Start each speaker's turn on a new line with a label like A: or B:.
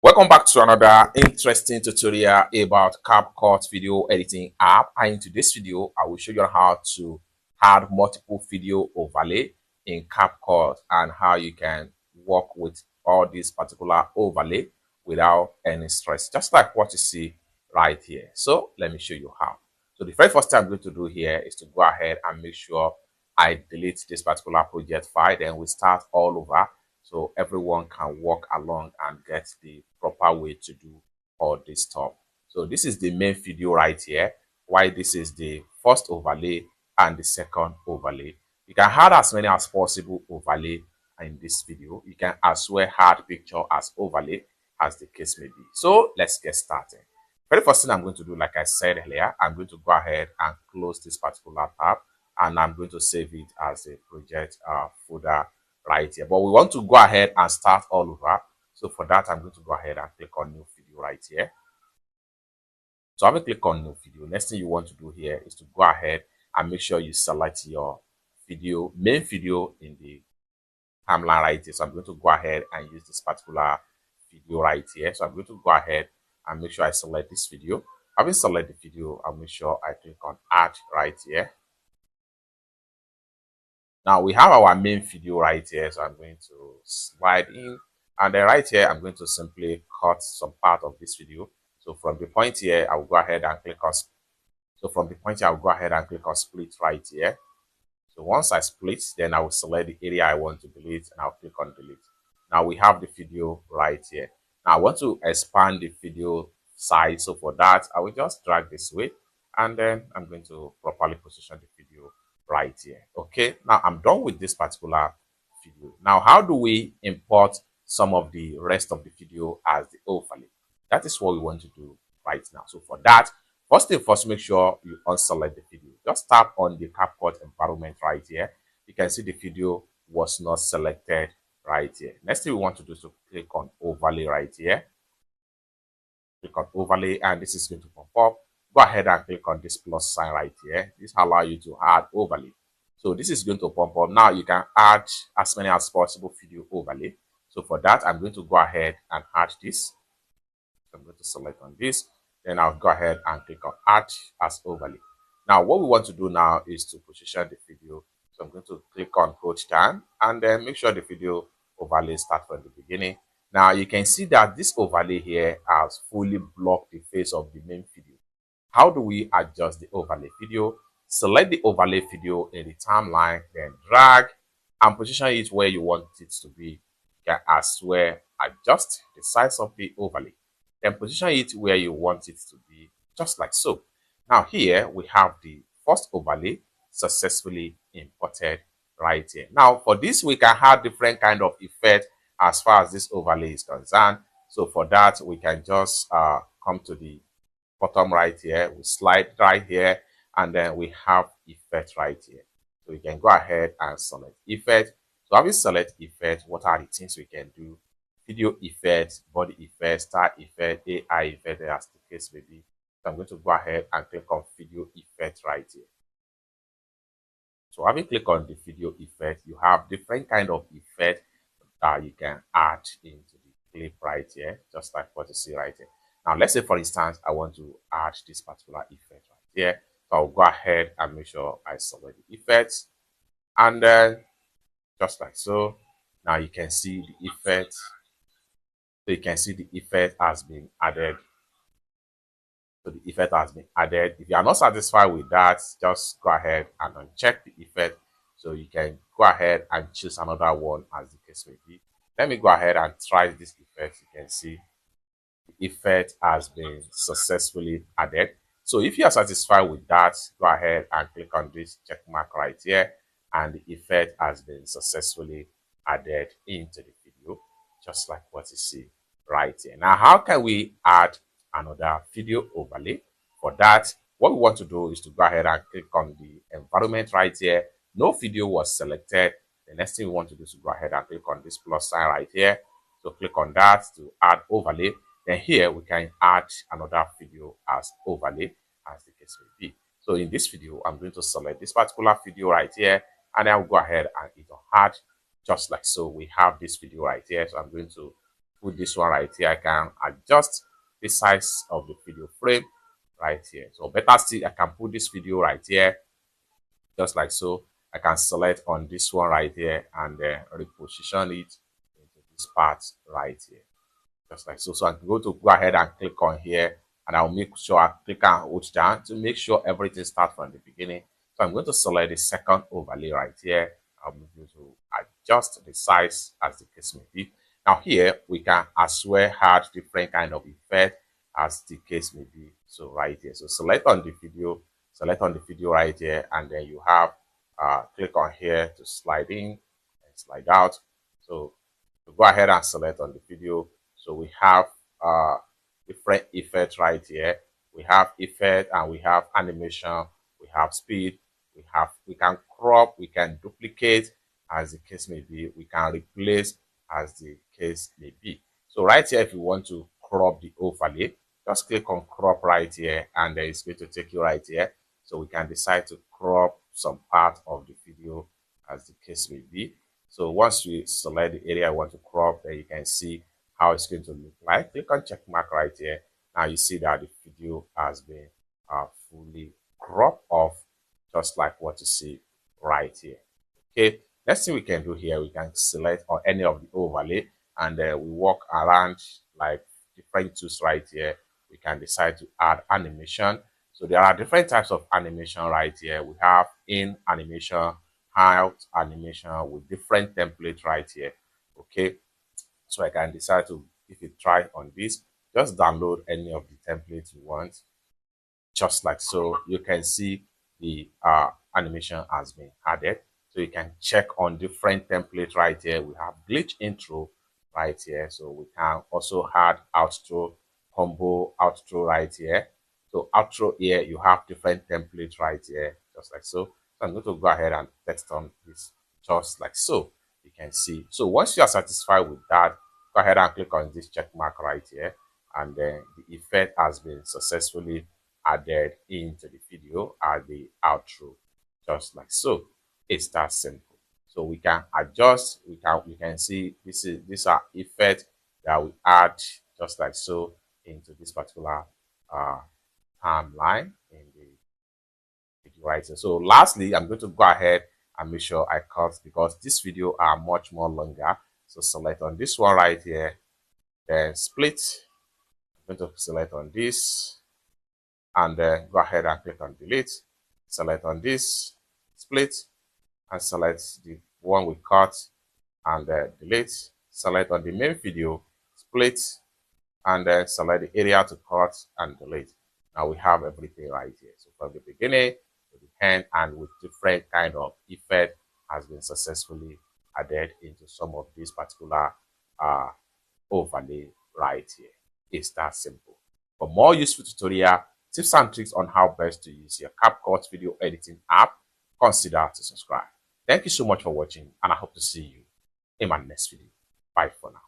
A: Welcome back to another interesting tutorial about CapCut video editing app. And in today's video, I will show you how to add multiple video overlay in CapCut and how you can work with all these particular overlay without any stress, just like what you see right here. So let me show you how. So the very first thing I'm going to do here is to go ahead and make sure I delete this particular project file. Then we start all over, so everyone can walk along and get the proper way to do all this stuff. So this is the main video right here, while this is the first overlay and the second overlay. You can add as many as possible overlay in this video. You can as well add picture as overlay as the case may be. So let's get started. Very first thing I'm going to do, like I said earlier, I'm going to go ahead and close this particular tab, and I'm going to save it as a project folder right here. But we want to go ahead and start all over. So for that, I'm going to go ahead and click on new video right here. So having click on new video, next thing you want to do here is to go ahead and make sure you select your video, main video in the timeline right here. So I'm going to go ahead and use this particular video right here. So I'm going to go ahead and make sure I select this video. Having selected the video, I'll make sure I click on add right here. Now we have our main video right here, so I'm going to slide in, and then right here I'm going to simply cut some part of this video. So from the point here, I'll go ahead and click on. So from the point here, I'll go ahead and click on split right here. So once I split, then I will select the area I want to delete, and I'll click on delete. Now we have the video right here. Now I want to expand the video size. So for that, I will just drag this way, and then I'm going to properly position the video right here. Okay, now I'm done with this particular video. Now how do we import some of the rest of the video as the overlay? That is what we want to do right now. So for that, first thing first, make sure you unselect the video. Just tap on the CapCut environment right here. You can see the video was not selected right here. Next thing we want to do is to click on overlay right here. Click on overlay, and this is going to pop up. Go ahead and click on this plus sign right here. This allows you to add overlay. So this is going to pop up. Now you can add as many as possible video overlay. So for that, I'm going to go ahead and add this. So I'm going to select on this. Then I'll go ahead and click on add as overlay. Now what we want to do now is to position the video. So I'm going to click on hold time, and then make sure the video overlay starts from the beginning. Now you can see that this overlay here has fully blocked the face of the main video. How do we adjust the overlay video? Select the overlay video in the timeline, then drag and position it where you want it to be. You can as well adjust the size of the overlay, then position it where you want it to be, just like so. Now here we have the first overlay successfully imported right here. Now for this, we can have different kind of effect as far as this overlay is concerned. So for that, we can just come to the bottom right here, we slide right here, and then we have effect right here. So we can go ahead and select effect. So having select effect, what are the things we can do? Video effect, body effect, star effect, AI effect, as the case may be. So I'm going to go ahead and click on video effect right here. So having clicked on the video effect, you have different kind of effect that you can add into the clip right here, just like what you see right here. Now, let's say, for instance, I want to add this particular effect right here. So I'll go ahead and make sure I select the effects. And then, just like so, now you can see the effect. So you can see the effect has been added. So the effect has been added. If you are not satisfied with that, just go ahead and uncheck the effect. So you can go ahead and choose another one as the case may be. Let me go ahead and try this effect. You can see the effect has been successfully added. So if you are satisfied with that, go ahead and click on this check mark right here, and the effect has been successfully added into the video, just like what you see right here. Now, how can we add another video overlay? For that, what we want to do is to go ahead and click on the environment right here. No video was selected. The next thing we want to do is to go ahead and click on this plus sign right here. So click on that to add overlay. Then here we can add another video as overlay, as the case may be. So in this video, I'm going to select this particular video right here, and I'll go ahead and hit on add, just like so. We have this video right here. So I'm going to put this one right here. I can adjust the size of the video frame right here. So better still, I can put this video right here, just like so. I can select on this one right here and reposition it into this part right here, just like so. So I'm going to go ahead and click on here, and I'll make sure I click and hold down to make sure everything starts from the beginning. So I'm going to select the second overlay right here. I'm going to adjust the size as the case may be. Now here we can as well add different kind of effect as the case may be. So right here, so select on the video right here, and then you have click on here to slide in and slide out. So go ahead and select on the video. So we have different effects right here. We have effect and we have animation, we have speed, we can crop, we can duplicate as the case may be, we can replace as the case may be. So right here, if you want to crop the overlay, just click on crop right here, and then it's going to take you right here. So we can decide to crop some part of the video as the case may be. So once you select the area I want to crop, then you can see how it's going to look like. Click on check mark right here. Now you see that the video has been fully cropped off, just like what you see right here. Okay, next thing we can do here, we can select on any of the overlay, and we walk around like different tools right here. We can decide to add animation. So there are different types of animation right here. We have in animation, out animation with different templates right here. Okay, so I can decide to, if you try on this, just download any of the templates you want, just like so. You can see the animation has been added. So you can check on different templates right here. We have glitch intro right here. So we can also add outro, combo outro right here. So outro here, you have different templates right here, just like so. So I'm going to go ahead and text on this, just like so. You can see. So once you are satisfied with that, go ahead and click on this check mark right here, and then the effect has been successfully added into the video at the outro, just like so. It's that simple. So we can adjust, we can see these are effects that we add, just like so, into this particular timeline in the video right here. So lastly, I'm going to go ahead and make sure I cut, because this video are much more longer. So select on this one right here, then split. I'm going to select on this, and then go ahead and click on delete. Select on this, split, and select the one we cut, and delete. Select on the main video, split, and then select the area to cut and delete. Now we have everything right here. So from the beginning to the end, and with different kind of effect, has been successfully added into some of these particular overlay right here. It's that simple. For more useful tutorial, tips and tricks on how best to use your CapCut video editing app, consider to subscribe. Thank you so much for watching, and I hope to see you in my next video. Bye for now.